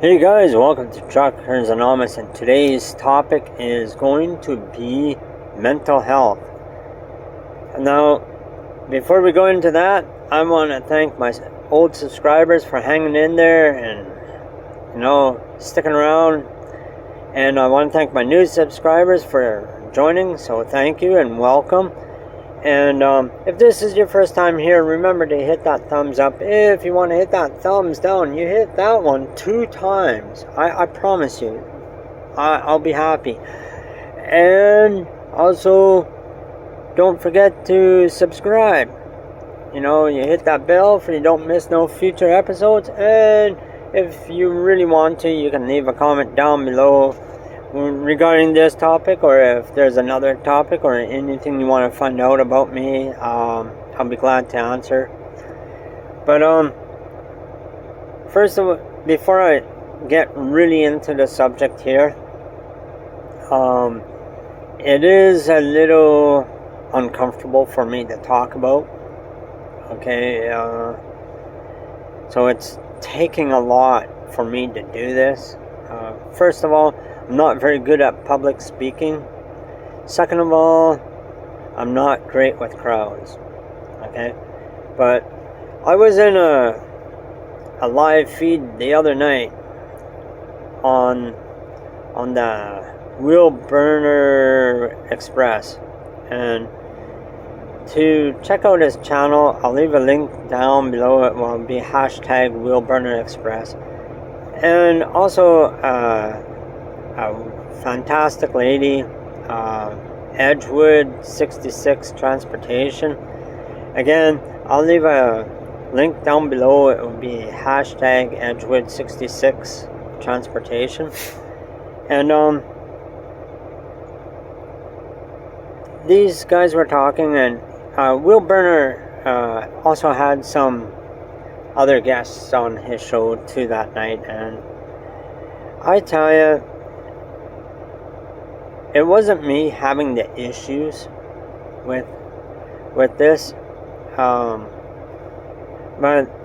Hey guys, welcome to Truckers Anonymous, and today's topic is going to be mental health. Now, before we go into that, I want to thank my old subscribers for hanging in there and, sticking around. And I want to thank my new subscribers for joining, so thank you and welcome. And if this is your first time here, remember to hit that thumbs up. If you want to hit that thumbs down, you hit that one 2 times. I promise you, I'll be happy. And also, don't forget to subscribe. You hit that bell so you don't miss no future episodes. And if you really want to, you can leave a comment down below regarding this topic, or if there's another topic or anything you want to find out about me. I'll be glad to answer. But first of all, before I get really into the subject here, it is a little uncomfortable for me to talk about. Okay, so it's taking a lot for me to do this. First of all, I'm not very good at public speaking. Second of all, I'm not great with crowds. Okay? But I was in a live feed the other night on the Wheel Burner Express. And to check out his channel, I'll leave a link down below. It will be hashtag Wheel Burner Express. And also a fantastic lady, Edgewood 66 Transportation. Again, I'll leave a link down below. It will be hashtag Edgewood 66 Transportation. And these guys were talking, and Will Burner also had some other guests on his show too that night, and I tell you, it wasn't me having the issues with this, but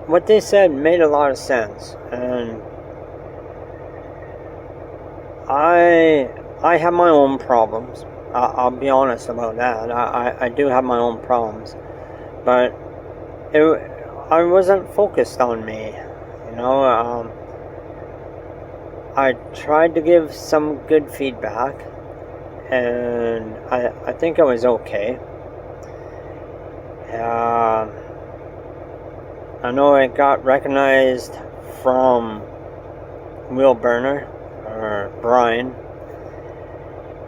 what they said made a lot of sense, and I have my own problems. I'll be honest about that. I do have my own problems, but I wasn't focused on me. I tried to give some good feedback, and I think it was okay. I know it got recognized from Will Burner, or Brian,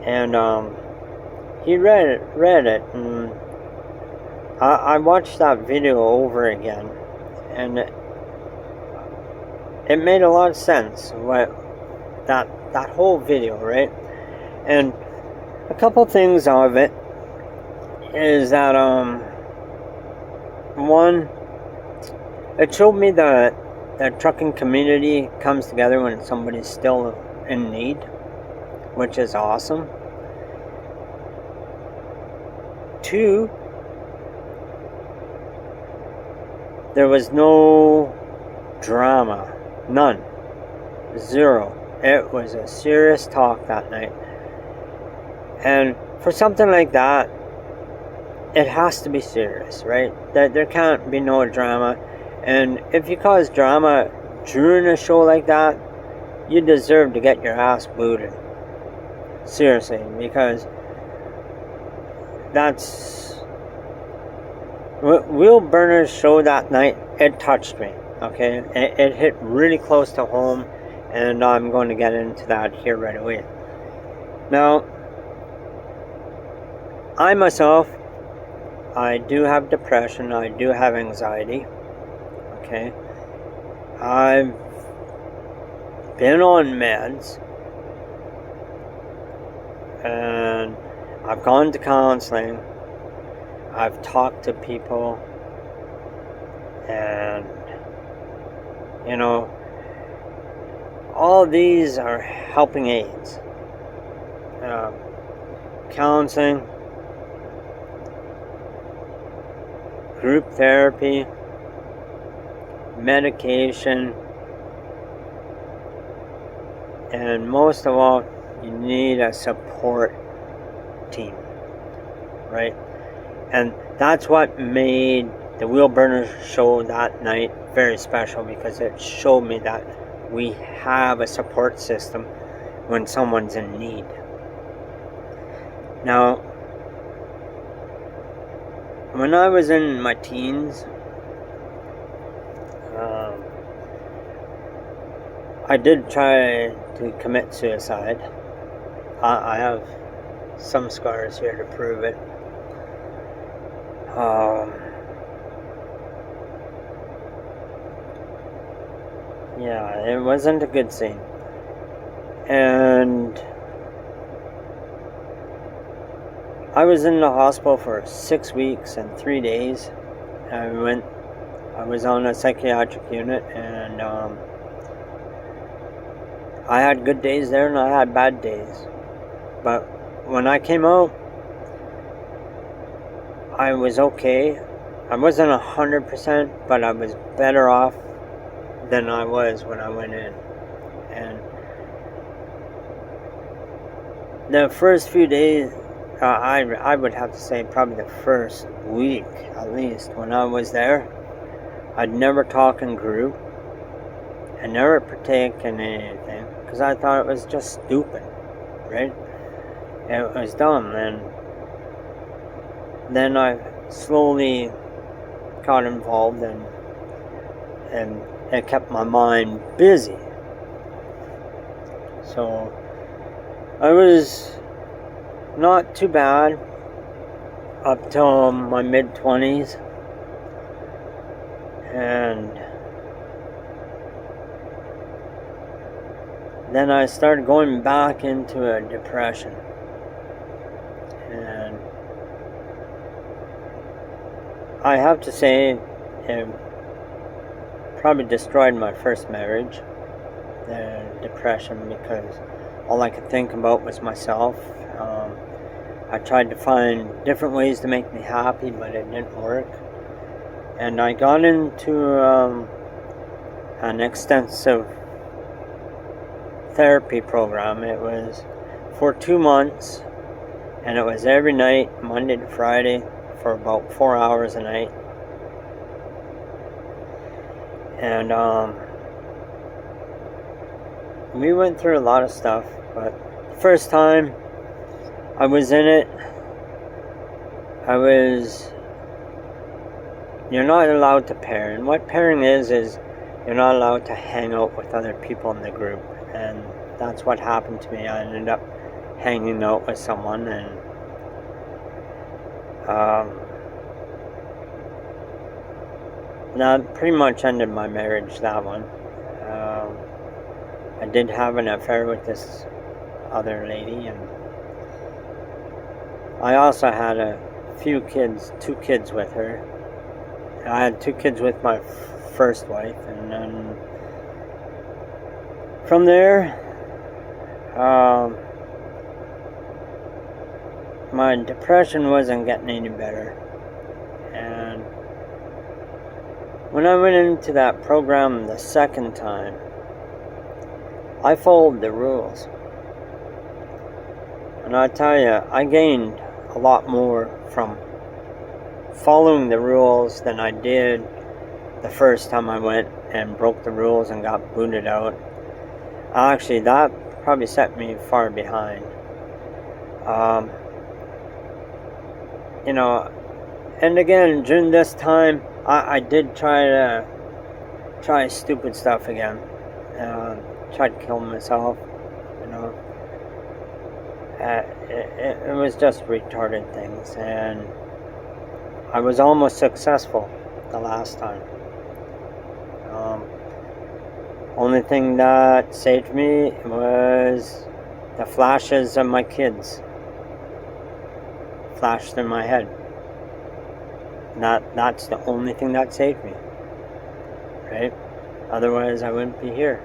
and he read it, and I watched that video over again, and it made a lot of sense. That whole video, right? And a couple things of it is that one, it showed me that the trucking community comes together when somebody's still in need, which is awesome. Two, there was no drama. None. Zero. It was a serious talk that night. And for something like that, it has to be serious, right? There can't be no drama. And if you cause drama during a show like that, you deserve to get your ass booted. Seriously, because that's Will Burner's show that night. It touched me. Okay, it hit really close to home, and I'm going to get into that here right away. Now, I myself, I do have depression. I do have anxiety. Okay, I've been on meds, and I've gone to counseling. I've talked to people, and all these are helping aids. Counseling, group therapy, medication, And most of all, you need a support team, right? And that's what made the Wheel Burners show that night very special, because it showed me that we have a support system when someone's in need. Now, when I was in my teens, I did try to commit suicide. I have some scars here to prove it. Yeah, it wasn't a good scene. And I was in the hospital for 6 weeks and 3 days. I was on a psychiatric unit, and I had good days there and I had bad days. But when I came out, I was okay. I wasn't 100%, but I was better off than I was when I went in. And the first few days, I would have to say probably the first week at least, when I was there, I'd never talk in group. I never partake in anything, because I thought it was just stupid, right? It was dumb. And then I slowly got involved, and it kept my mind busy. So I was not too bad up till my mid-20s, and then I started going back into a depression. And I have to say, it probably destroyed my first marriage, the depression, because all I could think about was myself. I tried to find different ways to make me happy, but it didn't work. And I got into an extensive therapy program. It was for 2 months, and it was every night, Monday to Friday, for about 4 hours a night. And we went through a lot of stuff, but the first time I was in it, you're not allowed to pair. And what pairing is you're not allowed to hang out with other people in the group. And that's what happened to me. I ended up hanging out with someone, and that pretty much ended my marriage, that one. I did have an affair with this other lady, and I also had a few kids, 2 kids with her. I had 2 kids with my first wife, and then from there, my depression wasn't getting any better. And when I went into that program the second time, I followed the rules. And I tell you, I gained a lot more from following the rules than I did the first time I went and broke the rules and got booted out. Actually, that probably set me far behind. And again, during this time, I did try stupid stuff again. Tried to kill myself, It was just retarded things, and I was almost successful the last time. Only thing that saved me was the flashes of my kids flashed in my head. That's the only thing that saved me, right? Otherwise I wouldn't be here.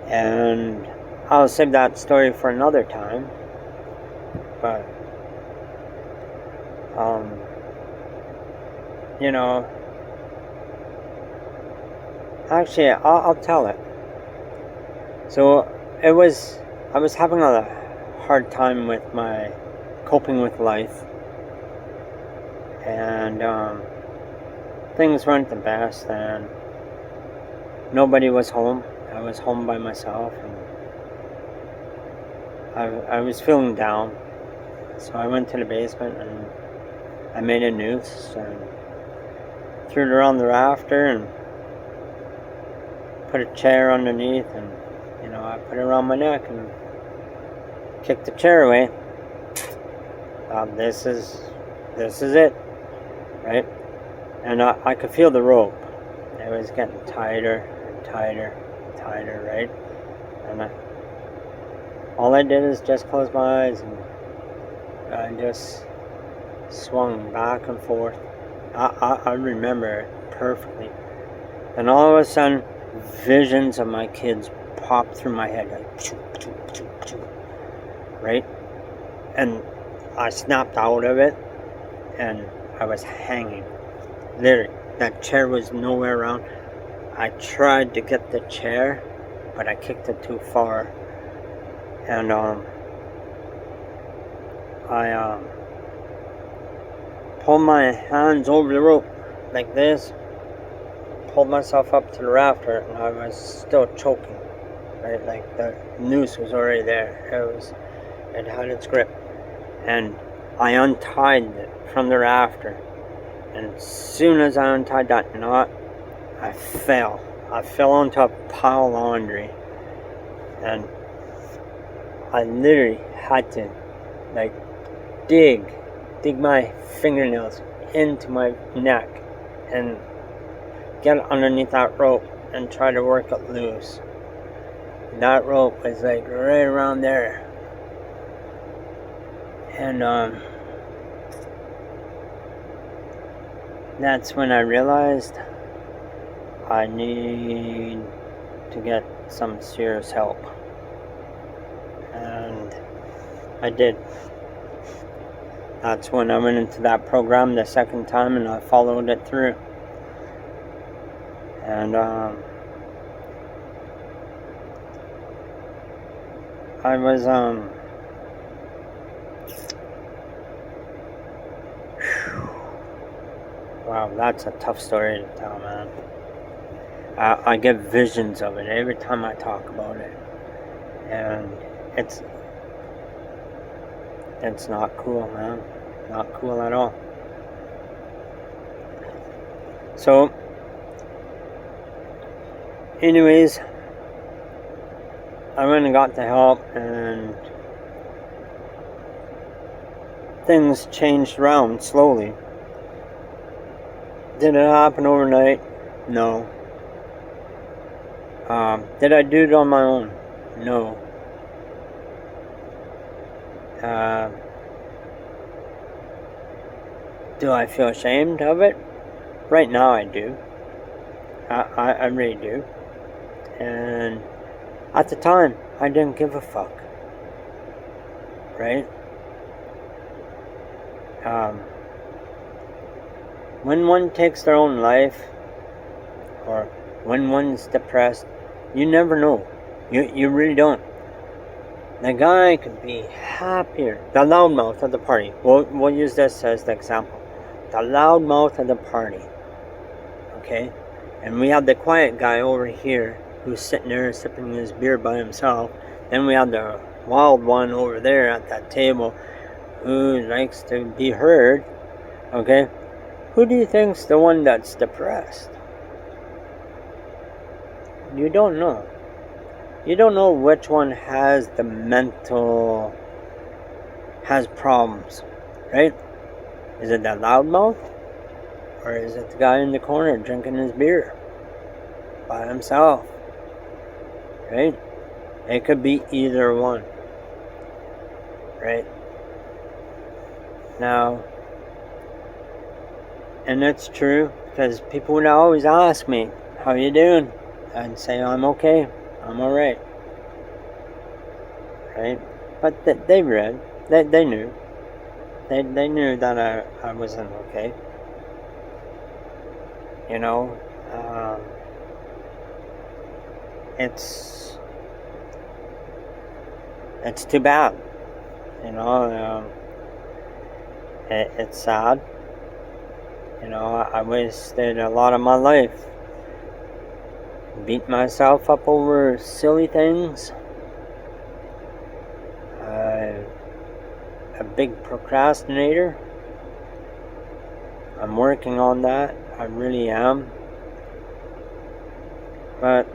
And I'll save that story for another time. But actually I'll tell it. So I was having a hard time with my coping with life, and things weren't the best, and nobody was home. I was home by myself, and I was feeling down. So I went to the basement and I made a noose and threw it around the rafter and put a chair underneath, and I put it around my neck and kicked the chair away. This is it, right? And I could feel the rope. It was getting tighter and tighter and tighter, right? And all I did is just close my eyes, and I just swung back and forth. I remember it perfectly. And all of a sudden, visions of my kids popped through my head, like, right? And I snapped out of it, and I was hanging. Literally, that chair was nowhere around. I tried to get the chair, but I kicked it too far. And I pulled my hands over the rope like this, pulled myself up to the rafter, and I was still choking, right? Like the noose was already there. It had its grip, and I untied it from the rafter, and as soon as I untied that knot, I fell onto a pile of laundry, and I literally had to dig my fingernails into my neck and get underneath that rope and try to work it loose. And that rope was right around there. And that's when I realized I need to get some serious help. And I did. That's when I went into that program the second time, and I followed it through. And I was wow, that's a tough story to tell, man. I get visions of it every time I talk about it, and it's not cool, man. Not cool at all. So, anyways, I went and got the help, and things changed around slowly. Did it happen overnight? No. Did I do it on my own? No. Do I feel ashamed of it? Right now I do. I really do. And at the time, I didn't give a fuck. Right? When one takes their own life, or when one's depressed, you never know. You really don't. The guy could be happier. The loudmouth of the party. We'll use this as the example. The loudmouth of the party. Okay? And we have the quiet guy over here who's sitting there sipping his beer by himself. Then we have the wild one over there at that table who likes to be heard. Okay? Who do you think's the one that's depressed? You don't know. You don't know which one has problems, right? Is it that loudmouth? Or is it the guy in the corner drinking his beer by himself? Right? It could be either one. Right? Now, and it's true, because people would always ask me, how you doing? I'd say, I'm okay. I'm alright. Right? But they read. They knew. They knew that I wasn't okay. You know? it's too bad. You know, it's sad. You know, I wasted a lot of my life. Beat myself up over silly things. A big procrastinator. I'm working on that. I really am. But,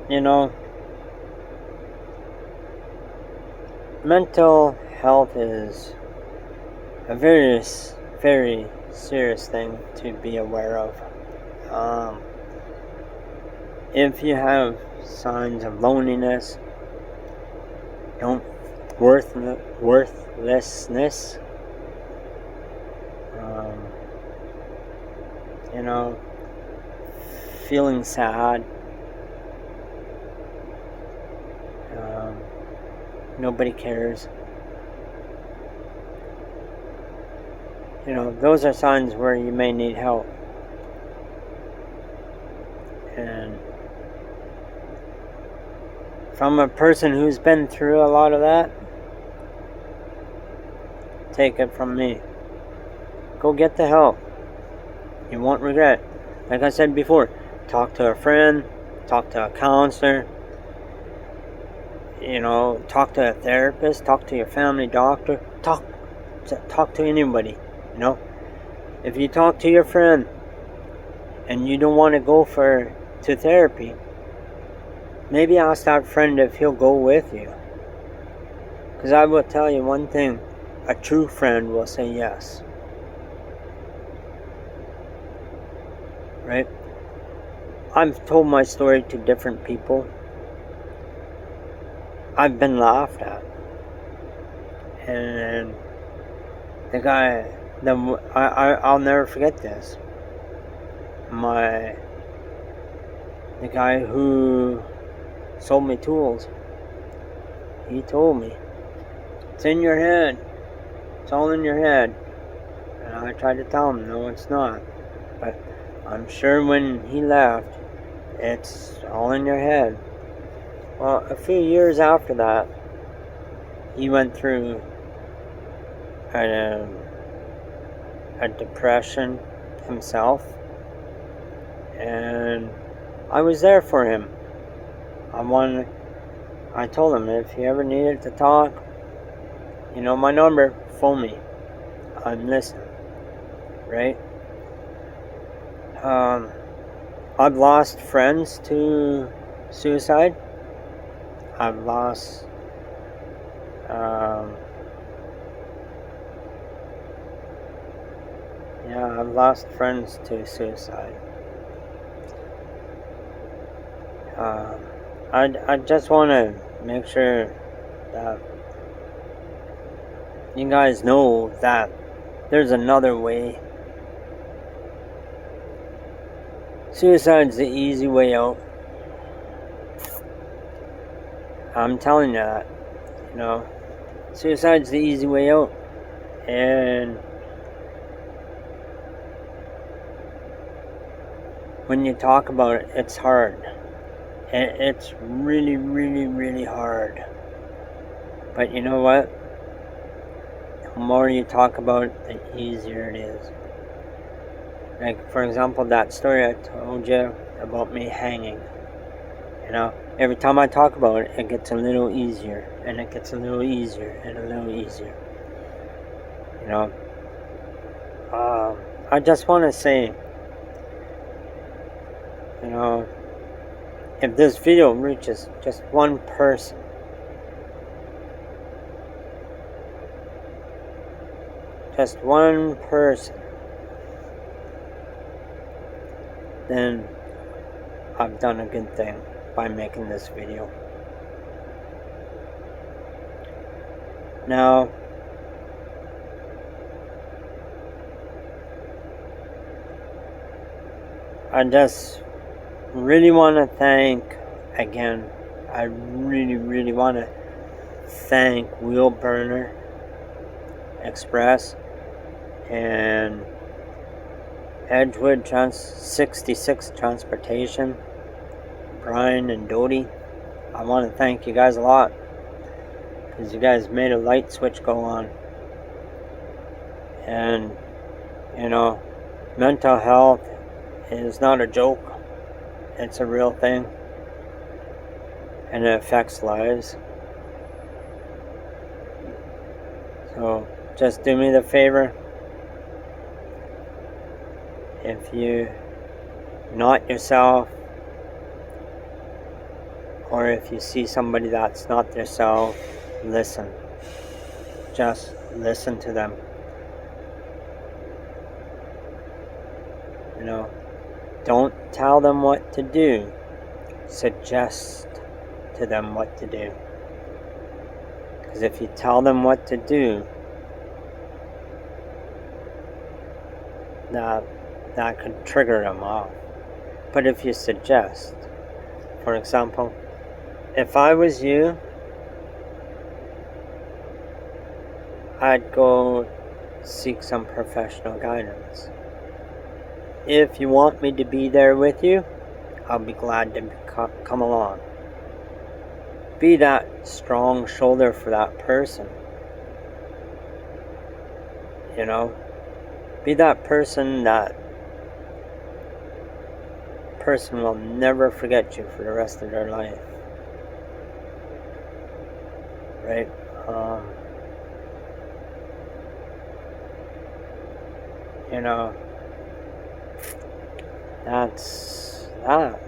you know, mental health is a very, very serious thing to be aware of. If you have signs of loneliness, worthlessness, you know, feeling sad, nobody cares. You know, those are signs where you may need help. And from a person who's been through a lot of that, take it from me. Go get the help. You won't regret. Like I said before, talk to a friend, talk to a counselor, you know, talk to a therapist, talk to your family doctor, talk to anybody, you know. If you talk to your friend and you don't want to go to therapy, maybe ask that friend if he'll go with you. Because I will tell you one thing, a true friend will say yes. Right? I've told my story to different people. I've been laughed at. And the guy, I'll never forget this. The guy who sold me tools, he told me, it's in your head. It's all in your head. And I tried to tell him, no, it's not. But I'm sure when he left, it's all in your head. Well, a few years after that, he went through a depression himself. And I was there for him. I told him, if you ever needed to talk, you know my number, phone me. I'm listening. Right? I've lost friends to suicide. I've lost I've lost friends to suicide. I just want to make sure that you guys know that there's another way. Suicide's the easy way out. I'm telling you that, you know. Suicide's the easy way out. And when you talk about it, it's hard. It's really, really, really hard. But you know what? The more you talk about it, the easier it is. Like, for example, that story I told you about me hanging. You know, every time I talk about it, it gets a little easier. And it gets a little easier and a little easier. You know, I just want to say, you know, if this video reaches just one person, then I've done a good thing by making this video. Now, I just really want to thank, again, I really want to thank Wheel Burner Express and Edgewood 66 Transportation, Brian and Dodie. I want to thank you guys a lot. because you guys made a light switch go on. And, you know, mental health is not a joke. It's a real thing. And it affects lives. So, just do me the favor. If you not yourself, or if you see somebody that's not yourself, listen. Just listen to them. You know, don't tell them what to do. Suggest to them what to do. Because if you tell them what to do, that could trigger them off. But if you suggest, for example, if I was you, I'd go seek some professional guidance. If you want me to be there with you, I'll be glad to come along. Be that strong shoulder for that person. You know? Be that person that person will never forget you for the rest of their life. Right? You know, that's that.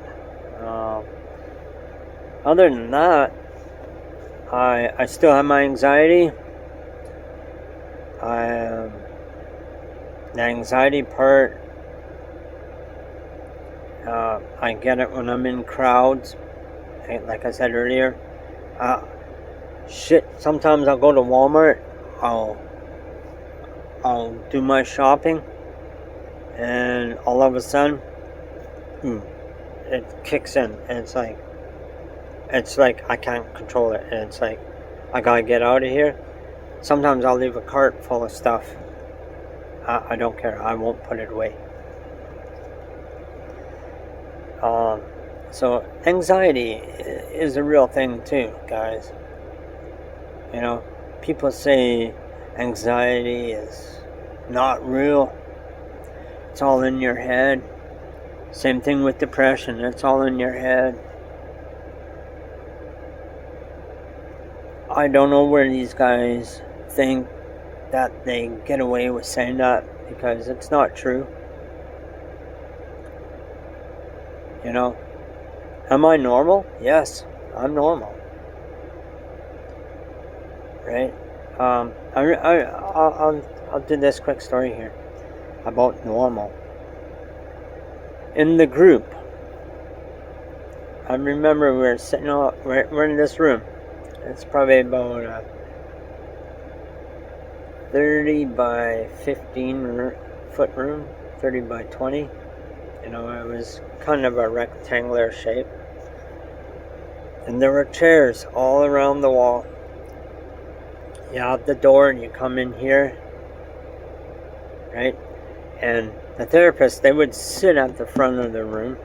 Other than that, I still have my anxiety. The anxiety part, I get it when I'm in crowds. Like I said earlier, sometimes I'll go to Walmart, I'll do my shopping, and all of a sudden, it kicks in, and it's like I can't control it, and it's like I gotta get out of here. Sometimes I'll leave a cart full of stuff. I don't care. I won't put it away. So anxiety is a real thing too, guys. You know, people say anxiety is not real. It's all in your head. Same thing with depression. It's all in your head. I don't know where these guys think that they get away with saying that, because it's not true. You know, am I normal? Yes, I'm normal. Right? I'll do this quick story here about normal. In the group, I remember we were sitting we're in this room. It's probably about a 30 by 15 foot room, 30 by 20. You know, it was kind of a rectangular shape. And there were chairs all around the wall. You have the door and you come in here, right? And the therapists, they would sit at the front of the room.